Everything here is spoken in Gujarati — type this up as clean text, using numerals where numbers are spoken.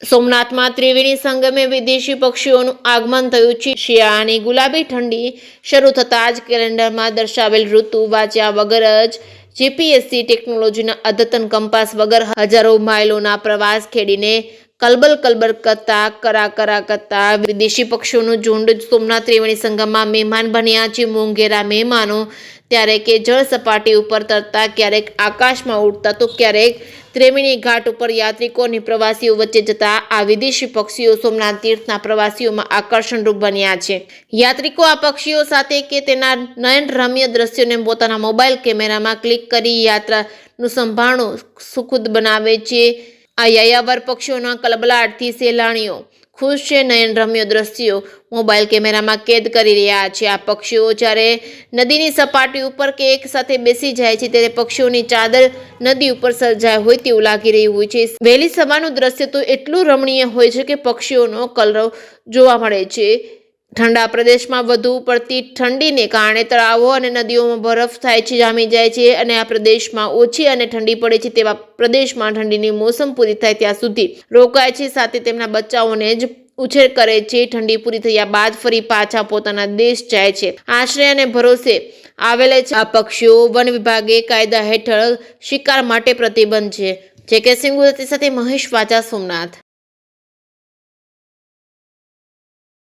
સોમનાથમાં ત્રિવેણી સંગમે વિદેશી પક્ષીઓનું આગમન થયું છે। શિયાળાની ગુલાબી ઠંડી શરૂ થતાં જ કેલેન્ડરમાં દર્શાવેલ ઋતુ વાંચ્યા વગર જ જીપીએસસી ટેકનોલોજીના અદ્યતન કંપાસ વગર હજારો માઇલોના પ્રવાસ ખેડીને કલબલ કરતા વિદેશી પક્ષીઓનું ઝુંડ સોમનાથ ત્રિવેણી સંગમમાં મહેમાન બન્યા છે। મોંઘેરા મહેમાનો ત્યારે કે જળ સપાટી ઉપર તરતા, ક્યારેક આકાશમાં ઉડતા તો ક્યારેક ત્રિવેણી ઘાટ ઉપર યાત્રિકો અને પ્રવાસીઓ વચ્ચે જતા આ વિદેશી પક્ષીઓ સોમનાથ તીર્થના પ્રવાસીઓમાં આકર્ષણરૂપ બન્યા છે। યાત્રિકો આ પક્ષીઓ સાથે કે તેના નયનરમ્ય દ્રશ્યોને પોતાના મોબાઈલ કેમેરામાં ક્લિક કરી યાત્રાનું સંભાળણું સુખદ બનાવે છે। આ યાયાવર પક્ષીઓના કલબલાટથી સહેલાણીઓ ખુશ છે। નયનરમ્ય દ્રશ્યો મોબાઈલ કેમેરામાં કેદ કરી રહ્યા છે। આ પક્ષીઓ જ્યારે નદીની સપાટી ઉપર કે એક સાથે બેસી જાય છે ત્યારે પક્ષીઓની ચાદર નદી ઉપર સર્જાય હોય તેવું લાગી રહ્યું હોય છે। વહેલી સવારનું દ્રશ્ય તો એટલું રમણીય હોય છે કે પક્ષીઓનો કલરવ જોવા મળે છે। ઠંડા પ્રદેશમાં વધુ પડતી ઠંડીને કારણે તળાવો અને નદીઓમાં બરફ જામી જાય છે અને આ પ્રદેશમાં ઓછી અને ઠંડી પડે છે તેવા પ્રદેશમાં ઠંડીની મોસમ પૂરી થાય ત્યાં સુધી રોકાય છે, સાથે તેમના બચ્ચાઓને જ ઉછેર કરે છે। ઠંડી પૂરી થયા બાદ ફરી પાછા પોતાના દેશ જાય છે। આશ્રય અને ભરોસે આવેલા છે આ પક્ષીઓ વન વિભાગે કાયદા હેઠળ શિકાર માટે પ્રતિબંધ છે। જે કે સિંહ ગુજરાતી સાથે મહેશ વાજા, સોમનાથ।